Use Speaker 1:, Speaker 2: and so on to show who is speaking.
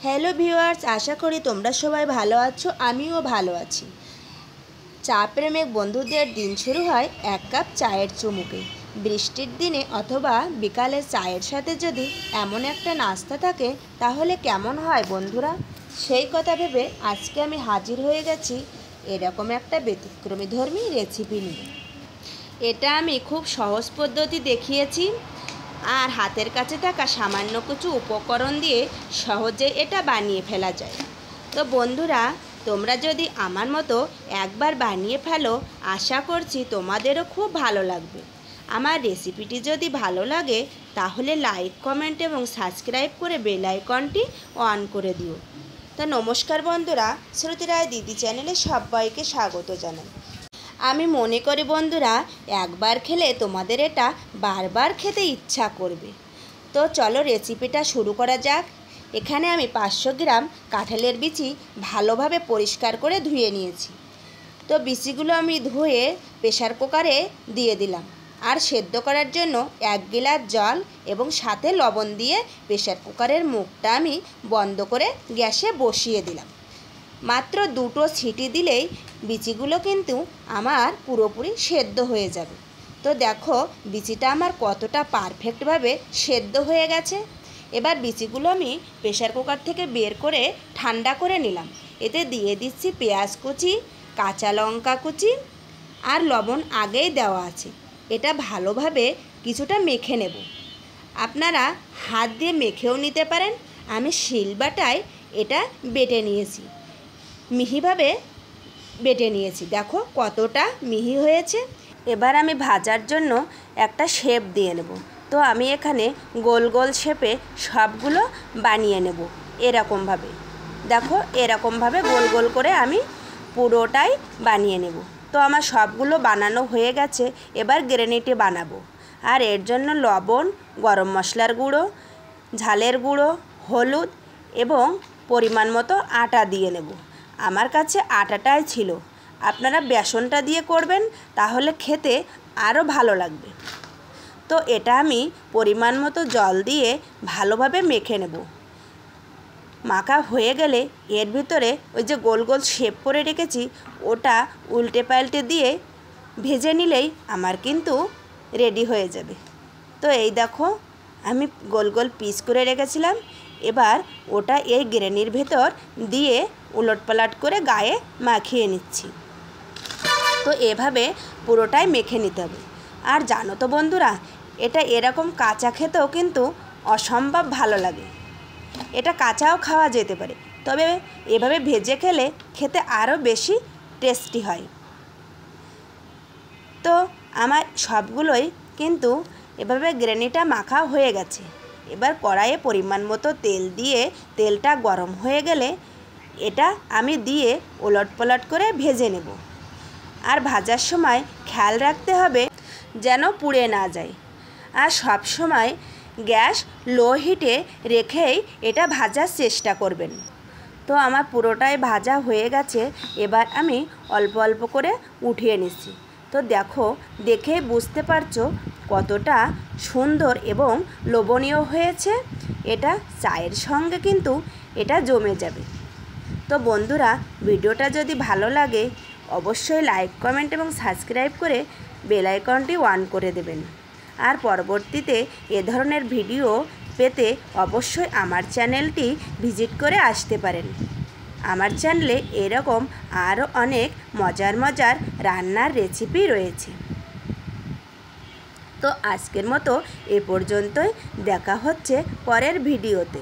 Speaker 1: Hello viewers, আশা করি তোমরা সবাই ভালো আছো। আমিও ভালো আছি। চা প্রেমিক বন্ধুদের দিন শুরু হয় এক কাপ চায়ের চুমুকে। বৃষ্টির দিনে অথবা বিকালে চায়ের সাথে যদি এমন একটা নাস্তা থাকে তাহলে কেমন হয় বন্ধুরা? সেই কথা ভেবে আজকে আমি হাজির হয়ে গেছি এরকম একটা ব্যতিক্রমীধর্মী রেসিপি নিয়ে। এটা আমি খুব সহজ পদ্ধতি দেখিয়েছি, আর হাতের কাছে থাকা সামান্য কিছু উপকরণ দিয়ে সহজে এটা বানিয়ে ফেলা যায়। তো বন্ধুরা, তোমরা যদি আমার মতো একবার বানিয়ে ফেলো, আশা করছি তোমাদেরও খুব ভালো লাগবে। আমার রেসিপিটি যদি ভালো লাগে তাহলে লাইক, কমেন্ট এবং সাবস্ক্রাইব করে বেল আইকনটি অন করে দিও। তো নমস্কার বন্ধুরা, শ্রুতি রায় দিদি চ্যানেলে সবাইকে স্বাগত জানাই। আমি মনে করি বন্ধুরা, একবার খেলে তোমাদের এটা বারবার খেতে ইচ্ছা করবে। তো চলো রেসিপিটা শুরু করা যাক। এখানে আমি 500 গ্রাম কাঁঠালের বিচি ভালোভাবে পরিষ্কার করে ধুয়ে নিয়েছি। তো বিচিগুলো আমি ধুয়ে প্রেসার কুকারে দিয়ে দিলাম, আর সেদ্ধ করার জন্য 1 গ্লাস জল এবং সাথে লবণ দিয়ে প্রেসার কুকারের মুখটা আমি বন্ধ করে গ্যাসে বসিয়ে দিলাম। মাত্র 2টো সিটি দিলেই বিচিগুলো কিন্তু আমার পুরোপুরি সেদ্ধ হয়ে যাবে। তো দেখো বিচিটা আমার কতটা পারফেক্টভাবে সেদ্ধ হয়ে গেছে। এবার বিচিগুলো আমি প্রেসার কুকার থেকে বের করে ঠান্ডা করে নিলাম। এতে দিয়ে দিচ্ছি পেঁয়াজ কুচি, কাঁচা লঙ্কা কুচি, আর লবণ আগেই দেওয়া আছে। এটা ভালোভাবে কিছুটা মেখে নেব। আপনারা হাত দিয়ে মেখেও নিতে পারেন। আমি শিলবাটায় এটা বেটে নিয়েছি, মিহিভাবে বেটে নিয়েছি। দেখো কতটা মিহি হয়েছে। এবার আমি ভাজার জন্য একটা শেপ দিয়ে নেব। তো আমি এখানে গোল গোল শেপে সবগুলো বানিয়ে নেব। এরকমভাবে দেখো, এরকমভাবে গোল গোল করে আমি পুরোটাই বানিয়ে নেব। তো আমার সবগুলো বানানো হয়ে গেছে। এবার গ্রেনিটি বানাবো। আর এর জন্য লবণ, গরম মশলার গুঁড়ো, ঝালের গুঁড়ো, হলুদ এবং পরিমাণ মতো আটা দিয়ে নেব। আমার কাছে আটাটাই ছিল, আপনারা বেসনটা দিয়ে করবেন, তাহলে খেতে আরও ভালো লাগবে। তো এটা আমি পরিমাণ মতো জল দিয়ে ভালোভাবে মেখে নেব। মাখা হয়ে গেলে এর ভিতরে ওই যে গোল গোল শেপ করে রেখেছি ওটা উল্টে পাল্টে দিয়ে ভেজে নিলেই আমার কিন্তু রেডি হয়ে যাবে। তো এই দেখো, আমি গোল গোল পিস করে রেখেছিলাম। এবার ওটা এই গ্রেনির ভেতর দিয়ে উলটপালট করে গায়ে মাখিয়ে নিচ্ছি। তো এভাবে পুরোটাই মেখে নিতে হবে। আর জানো তো বন্ধুরা, এটা এরকম কাঁচা খেতেও কিন্তু অসম্ভব ভালো লাগে। এটা কাঁচাও খাওয়া যেতে পারে, তবে এভাবে ভেজে খেলে খেতে আরও বেশি টেস্টি হয়। তো আমার সবগুলোই কিন্তু এভাবে গ্রেনিটা মাখা হয়ে গেছে। এবার কড়াইয়ে পরিমাণ মতো তেল দিয়ে তেলটা গরম হয়ে গেলে এটা আমি দিয়ে ওলটপালট করে ভেজে নেব। আর ভাজার সময় খেয়াল রাখতে হবে যেন পুড়ে না যায়। আর সব সময় গ্যাস লো হিটে রেখেই এটা ভাজার চেষ্টা করবেন। তো আমার পুরোটাই ভাজা হয়ে গেছে। এবার আমি অল্প অল্প করে উঠিয়ে নিচ্ছি। তো দেখো, দেখে বুঝতে পারছো কতটা সুন্দর এবং লোভনীয় হয়েছে। এটা চায়ের সঙ্গে কিন্তু এটা জমে যাবে। তো বন্ধুরা, ভিডিওটা যদি ভালো লাগে অবশ্যই লাইক, কমেন্ট এবং সাবস্ক্রাইব করে বেল আইকনটি অন করে দেবেন। আর পরবর্তীতে এ ধরনের ভিডিও পেতে অবশ্যই আমার চ্যানেলটি ভিজিট করে আসতে পারেন। আমার চ্যানেলে এরকম আরও অনেক মজার মজার রান্নার রেসিপি রয়েছে। তো আজকের মতো এ পর্যন্তই। দেখা হচ্ছে পরের ভিডিওতে।